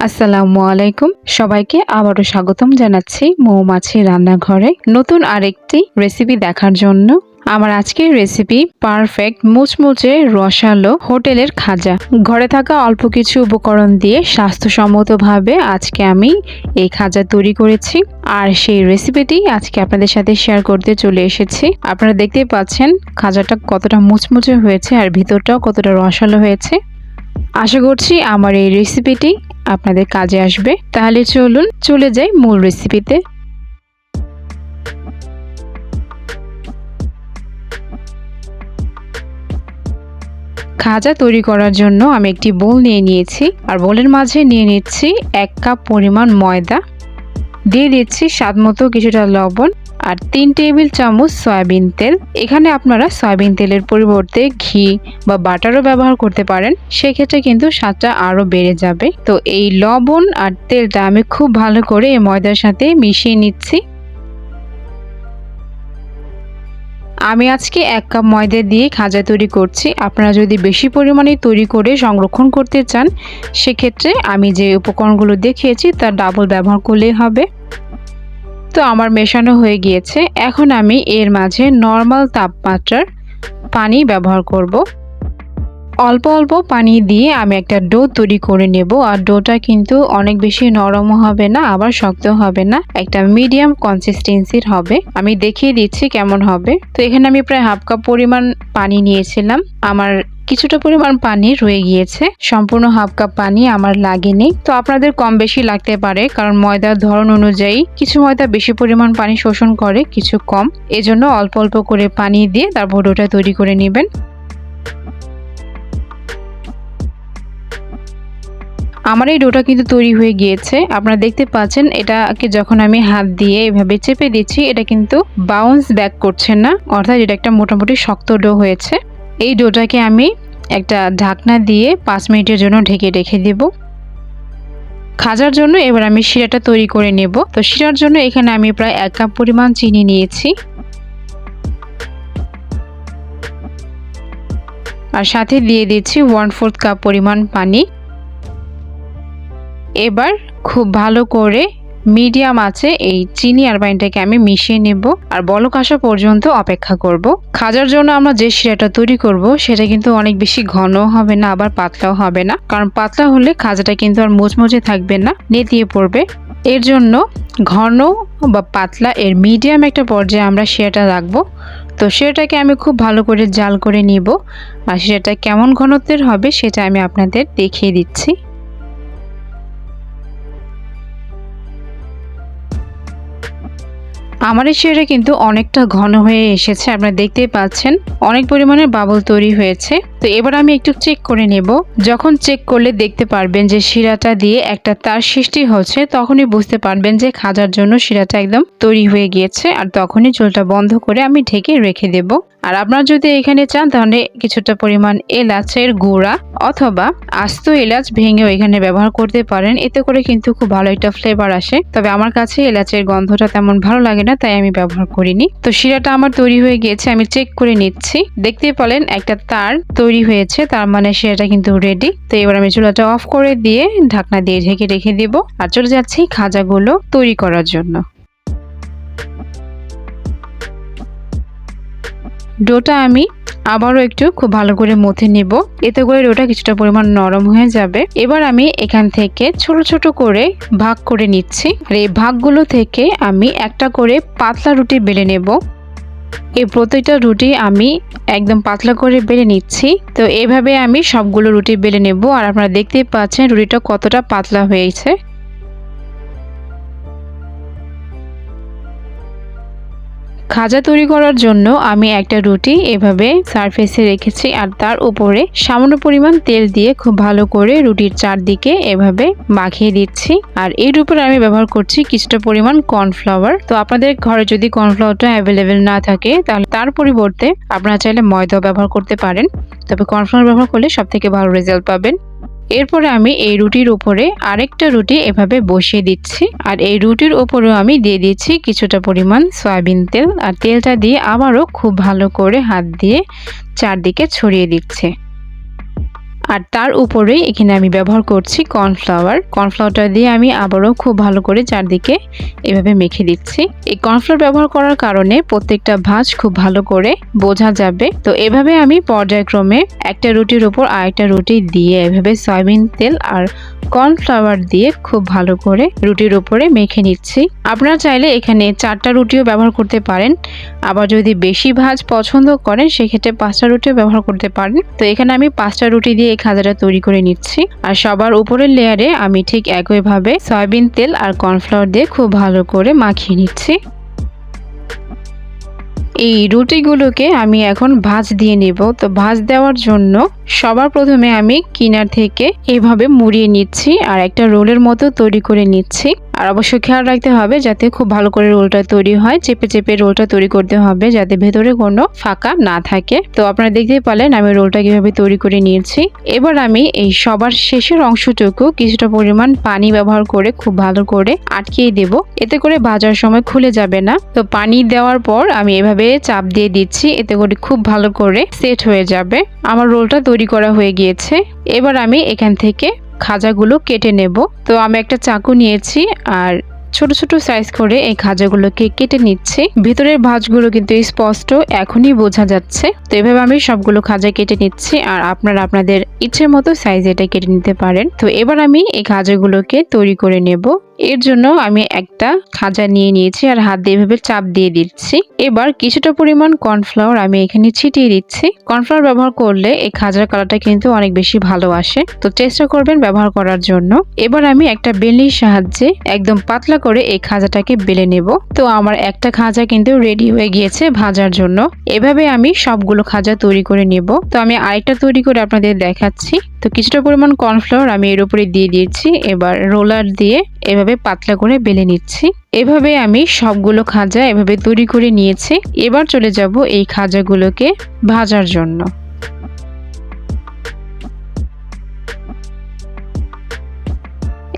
আসসালামু আলাইকুম সবাইকে আবারও স্বাগতম জানাচ্ছি মৌমাছি রান্নাঘরে নতুন আরেকটি রেসিপি দেখার জন্য। আমার আজকের রেসিপি পারফেক্ট মুচমুচে রসালো হোটেলের খাজা। ঘরে থাকা অল্প কিছু উপকরণ দিয়ে স্বাস্থ্যসম্মতভাবে আজকে আমি এই খাজা তৈরি করেছি, আর সেই রেসিপিটি আজকে আপনাদের সাথে শেয়ার করতে চলে এসেছি। আপনারা দেখতেই পাচ্ছেন খাজাটা কতটা মুচমুচে হয়েছে আর ভিতরটাও কতটা রসালো হয়েছে। আশা করছি আমার এই রেসিপিটি আপনাদের কাজে আসবে। তাহলে চলুন চলে যাই মূল রেসিপিতে। খাজা তৈরি করার জন্য আমি একটি বোল নিয়ে নিয়েছি, আর বোলের মাঝে নিয়ে নিচ্ছি 1 কাপ পরিমাণ ময়দা, দিয়ে দিচ্ছি স্বাদমতো কিছুটা লবণ আর 3 টেবিল চামচ সয়াবিন তেল। এখানে আপনারা সয়াবিন তেলের পরিবর্তে ঘি বা বাটারও ব্যবহার করতে পারেন, সেক্ষেত্রে কিন্তু স্বাদটা আরও বেড়ে যাবে। তো এই লবণ আর তেলটা আমি খুব ভালো করে এই ময়দার সাথে মিশিয়ে নিচ্ছি। আমি আজকে 1 কাপ ময়দা দিয়ে খাজা তৈরি করছি। আপনারা যদি বেশি পরিমাণে তৈরি করে সংরক্ষণ করতে চান, সেক্ষেত্রে আমি যে উপকরণগুলো দেখিয়েছি তার ডাবল ব্যবহার করলেই হবে। তো আমার মেশানো হয়ে গিয়েছে। এখন আমি এর মাঝে নর্মাল তাপমাত্রার পানি ব্যবহার করব। অল্প অল্প পানি দিয়ে আমি একটা ডো তৈরি করে নেব, আর ডোটা কিন্তু অনেক বেশি নরমও হবে না আবার শক্ত হবে না, একটা মিডিয়াম কনসিস্টেন্সির হবে। আমি দেখিয়ে দিচ্ছি কেমন হবে। তো এখানে আমি প্রায় 1/2 কাপ পরিমাণ পানি নিয়েছিলাম। আমার কিছুটা পরিমাণ পানি রয়ে গিয়েছে, সম্পূর্ণ 1/2 কাপ পানি আমার লাগেনি। তো আপনাদের কম বেশি লাগতে পারে, কারণ ময়দার ধরন অনুযায়ী কিছু ময়দা বেশি পরিমাণ পানি শোষণ করে, কিছু কম। এজন্য অল্প অল্প করে পানি দিয়ে তারপর ডোটা তৈরি করে নেবেন। আমার এই ডোটা কিন্তু তৈরি হয়ে গিয়েছে। আপনারা দেখতে পাচ্ছেন এটাকে যখন আমি হাত দিয়ে এভাবে চেপে দিচ্ছি, এটা কিন্তু বাউন্স ব্যাক করছে না, অর্থাৎ এটা একটা মোটামুটি শক্ত ডো হয়েছে। এই ডোটাকে আমি একটা ঢাকনা দিয়ে 5 মিনিটের জন্য ঢেকে রেখে দেব। খাজার জন্য এবার আমি শিরাটা তৈরি করে নেব। তো শিরার জন্য এখানে আমি প্রায় 1 কাপ পরিমাণ চিনি নিয়েছি, আর সাথে দিয়ে দিচ্ছি 1/4 কাপ পরিমাণ পানি। এবার খুব ভালো করে মিডিয়াম আঁচে এই চিনি আর পানিটাকে আমি মিশিয়ে নেব, আর বলক আসা পর্যন্ত অপেক্ষা করব। খাজার জন্য আমরা যে শিরাটা তৈরি করব সেটা কিন্তু অনেক বেশি ঘনও হবে না আবার পাতলাও হবে না, কারণ পাতলা হলে খাজাটা কিন্তু আর মুচমুচে থাকবে না, নেতিয়ে পড়বে। এর জন্য ঘন বা পাতলা এর মিডিয়াম একটা পর্যায়ে আমরা শিরাটা রাখবো। তো শিরাটাকে আমি খুব ভালো করে জাল করে নিব, আর শিরাটা কেমন ঘনত্বের হবে সেটা আমি আপনাদের দেখিয়ে দিচ্ছি। আমার এই শিরাটা কিন্তু অনেকটা ঘন হয়ে এসেছে, আপনারা দেখতেই পাচ্ছেন অনেক পরিমাণে বাবল তৈরি হয়েছে। তো এবার আমি একটু চেক করে নেব। যখন চেক করলে দেখতে পারবেন যে শিরাটা দিয়ে একটা তার সৃষ্টি হচ্ছে, তখনই বুঝতে পারবেন যে খাজার জন্য শিরাটা একদম তৈরি হয়ে গিয়েছে, আর তখনই চুলাটা বন্ধ করে আমি ঢেকে রেখে দেব। আর আপনারা যদি এখানে চান তাহলে কিছুটা পরিমাণ এলাচের গুঁড়া অথবা আস্ত এলাচ ভেঙেও এখানে ব্যবহার করতে পারেন, এতে করে কিন্তু খুব ভালো একটা ফ্লেভার আসে। তবে আমার কাছে এলাচের গন্ধটা তেমন ভালো লাগে না, তাই আমি ব্যবহার করিনি। তো শিরাটা আমার তৈরি হয়ে গিয়েছে, আমি চেক করে নিচ্ছি। দেখতে পেলেন একটা তার তৈরি হয়েছে, তার মানে শিরাটা কিন্তু রেডি। তো এবার আমি চুলাটা অফ করে দিয়ে ঢাকনা দিয়ে ঢেকে রেখে দিব, আর চলে যাচ্ছি খাজাগুলো তৈরি করার জন্য। ডোটা আমি আবারও একটু খুব ভালো করে মথে নেব, এতে করে ডোটা কিছুটা পরিমাণ নরম হয়ে যাবে। এবার আমি এখান থেকে ছোট ছোট করে ভাগ করে নিচ্ছি, আর এই ভাগগুলো থেকে আমি একটা করে পাতলা রুটি বেলে নেব। এই প্রত্যেকটা রুটি আমি একদম পাতলা করে বেলে নিচ্ছি। তো এইভাবে আমি সবগুলো রুটি বেলে নেব, আর আপনারা দেখতেই পাচ্ছেন রুটিটা কতটা পাতলা হয়েছে। খাজা তৈরি করার জন্য আমি একটা রুটি এভাবে সারফেসে রেখেছি, আর তার উপরে সামান্য পরিমাণ তেল দিয়ে খুব ভালো করে রুটির চারদিকে এভাবে মাখিয়ে দিচ্ছি। আর এর উপরে আমি ব্যবহার করছি কিছুটা পরিমাণ কর্নফ্লাওয়ার। তো আপনাদের ঘরে যদি কর্নফ্লাওয়ারটা অ্যাভেলেবেল না থাকে, তাহলে তার পরিবর্তে আপনারা চাইলে ময়দাও ব্যবহার করতে পারেন, তবে কর্নফ্লাওয়ার ব্যবহার করলে সবথেকে ভালো রেজাল্ট পাবেন। এরপরে আমি এই রুটির উপরে আরেকটা রুটি এভাবে বসিয়ে দিচ্ছি, আর এই রুটির উপরেও আমি দিয়ে দিচ্ছি কিছুটা পরিমাণ সয়াবিন তেল, আর তেলটা দিয়ে আবারও খুব ভালো করে হাত দিয়ে চারদিকে ছড়িয়ে দিচ্ছে। আর তার উপরে এখানে আমি ব্যবহার করছি কর্নফ্লাওয়ারটা দিয়ে আমি আবারও খুব ভালো করে চারদিকে এভাবে মেখে দিচ্ছি। এই কর্নফ্লাওয়ার ব্যবহার করার কারণে প্রত্যেকটা ভাঁজ খুব ভালো করে বোঝা যাবে। তো এভাবে আমি পর্যায়ক্রমে একটা রুটির উপর আরেকটা রুটি দিয়ে এভাবে সয়াবিন তেল আর কর্নফ্লাওয়ার দিয়ে খুব ভালো করে রুটির উপরে মেখে নিচ্ছি। আপনারা চাইলে এখানে 4টা রুটিও ব্যবহার করতে পারেন, আবার যদি বেশি ভাঁজ পছন্দ করেন সেক্ষেত্রে 5টা রুটিও ব্যবহার করতে পারেন। তো এখানে আমি 5টা রুটি দিয়ে এই খাজাটা তৈরি করে নিচ্ছি। আর সবার উপরের লেয়ারে আমি ঠিক একইভাবে সয়াবিন তেল আর কর্নফ্লাওয়ার দিয়ে খুব ভালো করে মাখিয়ে নিচ্ছি। এই রুটিগুলোকে আমি এখন ভাঁজ দিয়ে নেব। তো ভাঁজ দেওয়ার জন্য সবার প্রথমে আমি কিনার থেকে এভাবে মুড়িয়ে নিচ্ছি আর একটা রোলের মতো তৈরি করে নিচ্ছি। আর অবশ্যই খেয়াল রাখতে হবে যাতে খুব ভালো করে রোলটা তৈরি হয়, চেপে চেপে রোলটা তৈরি করতে হবে যাতে ভেতরে কোনো ফাঁকা না থাকে। তো আপনারা দেখতেই পারলেন আমি রোলটা কিভাবে তৈরি করে নিয়েছি। এবার আমি এই সবার শেষের অংশটুকু কিছুটা পরিমাণ পানি ব্যবহার করে খুব ভালো করে আটকিয়ে দেব, এতে করে ভাজার সময় খুলে যাবে না। তো পানি দেওয়ার পর আমি এভাবে চাপ দিয়ে দিচ্ছি, এতে করে খুব ভালো করে সেট হয়ে যাবে। আমার রোলটা তৈরি করা হয়ে গিয়েছে। এবার আমি এখান থেকে খাজাগুলো কেটে নেব। তো আমি একটা চাকু নিয়েছি আর ছোট ছোট সাইজ করে এই খাজাগুলোকে কেটে নিচ্ছি। ভিতরের ভাঁজগুলো কিন্তু স্পষ্ট এখনই বোঝা যাচ্ছে। তো এভাবে আমি সবগুলো খাজা কেটে নিচ্ছি আর আপনারা আপনাদের ইচ্ছে মতো সাইজ এটা কেটে নিতে পারেন। তো এবার আমি এই খাজাগুলোকে তৈরি করে নেব। এর জন্য আমি একটা খাজা নিয়ে নিয়েছি আর হাত দিয়ে এভাবে চাপ দিয়ে দিচ্ছি। এবার কিছুটা পরিমাণ কর্নফ্লাওয়ার আমি এখানে ছিটিয়ে দিচ্ছি। কর্নফ্লাওয়ার ব্যবহার করলে এই খাজার কালারটা কিন্তু অনেক বেশি ভালো আসে, তো চেষ্টা করবেন ব্যবহার করার জন্য। এবার আমি একটা বেলনির সাহায্যে একদম পাতলা করে এই খাজাটাকে বেলে নেব। তো আমার একটা খাজা কিন্তু রেডি হয়ে গিয়েছে ভাজার জন্য। এভাবে আমি সবগুলো খাজা তৈরি করে নেব। তো আমি আরেকটা তৈরি করে আপনাদের দেখাচ্ছি। তো কিছুটা পরিমাণ কর্নফ্লাওয়ার আমি এর উপরে দিয়ে দিয়েছি। এবার রোলার দিয়ে এভাবে পাতলা করে বেলে নিচ্ছি। এভাবে আমি সবগুলো খাজা এভাবে তৈরি করে নিয়েছি। এবার চলে যাব এই খাজাগুলোকে ভাজার জন্য।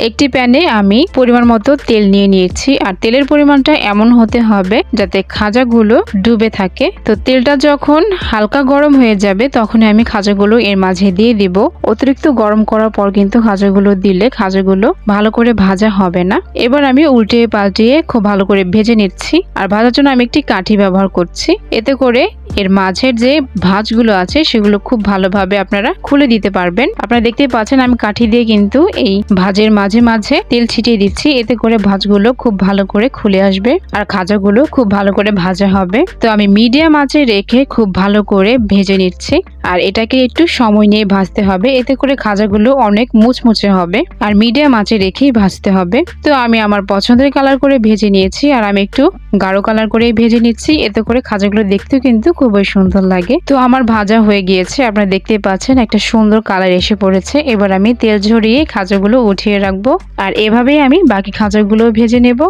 একটি প্যানে আমি পরিমাণ মতো তেল নিয়ে নিয়েছি আর তেলের পরিমাণটা এমন হতে হবে যাতে খাজাগুলো ডুবে থাকে। তো তেলটা যখন হালকা গরম হয়ে যাবে তখন আমি খাজাগুলো এর মাঝে দিয়ে দিব। অতিরিক্ত গরম করার পর কিন্তু খাজাগুলো দিলে খাজাগুলো ভালো করে ভাজা হবে না। এবার আমি উল্টিয়ে পাল্টিয়ে খুব ভালো করে ভেজে নিচ্ছি। আর ভাজার জন্য আমি একটি কাঠি ব্যবহার করছি, এতে করে এর মাঝের যে ভাঁজগুলো আছে সেগুলো খুব ভালোভাবে আপনারা খুলে দিতে পারবেন। আপনারা দেখতেই পাচ্ছেন আমি কাঠি দিয়ে কিন্তু এই ভাঁজের মাঝে মাঝে তেল ছিটিয়ে দিচ্ছি, এতে করে ভাঁজগুলো খুব ভালো করে খুলে আসবে আর খাজাগুলো খুব ভালো করে ভাজা হবে। তো আমি মিডিয়াম আঁচে রেখে খুব ভালো করে ভেজে নিচ্ছি। আর এটাকে একটু সময় নিয়ে ভাজতে হবে, এতে করে খাজাগুলো অনেক মুচমুচে হবে। আর মিডিয়াম আঁচে রেখেই ভাজতে হবে। তো আমি আমার পছন্দের কালার করে ভেজে নিয়েছি আর আমি একটু গাঢ় কালার করে ভেজে নিচ্ছি, এতে করে খাজাগুলো দেখতেও কিন্তু খুবই সুন্দর লাগে। তো আমার ভাজা হয়ে গিয়েছে, আপনারা দেখতে পাচ্ছেন একটা সুন্দর কালার এসে পড়েছে। এবার আমি তেল ঝরিয়ে খাজাগুলো উঠিয়ে রাখবো আর এভাবেই আমি বাকি খাজাগুলো ভেজে নেব।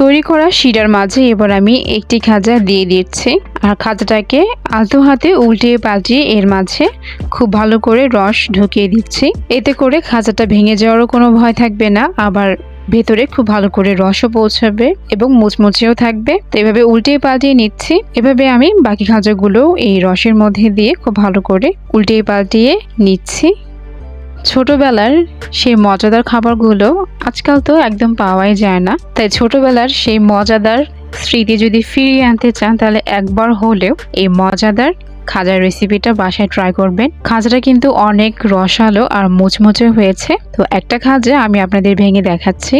তৈরি করা শিরার মাঝে এবার আমি একটি খাজা দিয়ে দিচ্ছি আর খাজাটাকে আলতো হাতে উল্টিয়ে পাল্টিয়ে এর মাঝে খুব ভালো করে রস ঢুকিয়ে দিচ্ছি। এতে করে খাজাটা ভেঙে যাওয়ারও কোনো ভয় থাকবে না, আবার ভেতরে খুব ভালো করে রসও পৌঁছাবে এবং মুচমুচেও থাকবে। তো এভাবে উল্টিয়ে পাল্টিয়ে নিচ্ছি। এভাবে আমি বাকি খাজাগুলো এই রসের মধ্যে দিয়ে খুব ভালো করে উল্টিয়ে পাল্টিয়ে নিচ্ছি। ছোটবেলার সেই মজাদার খাবারগুলো আজকাল তো একদম পাওয়াই যায় না, তাই ছোটবেলার সেই মজাদার স্মৃতি যদি ফিরিয়ে আনতে চান তাহলে একবার হলেও এই মজাদার খাজার রেসিপিটা বাসায় ট্রাই করবেন। খাজাটা কিন্তু অনেক রসালো আর মুচমুচে হয়েছে। তো একটা খাজা আমি আপনাদের ভেঙে দেখাচ্ছি।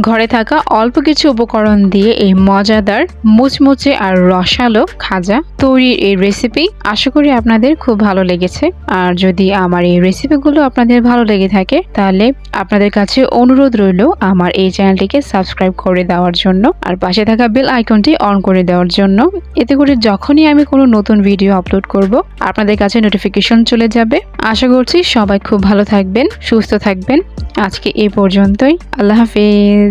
ঘরে থাকা অল্প কিছু উপকরণ দিয়ে এই মজাদার মুচমুচে আর রসালো খাজা তৈরির এই রেসিপি আশা করি আপনাদের খুব ভালো লেগেছে। আর যদি আমার এই রেসিপিগুলো আপনাদের ভালো লেগে থাকে তাহলে আপনাদের কাছে অনুরোধ রইল আমার এই চ্যানেলটিকে সাবস্ক্রাইব করে দেওয়ার জন্য আর পাশে থাকা বেল আইকনটি অন করে দেওয়ার জন্য। এতে করে যখনই আমি কোনো নতুন ভিডিও আপলোড করব আপনাদের কাছে নোটিফিকেশন চলে যাবে। আশা করছি সবাই খুব ভালো থাকবেন, সুস্থ থাকবেন। আজকে এই পর্যন্তই। আল্লাহ হাফেজ।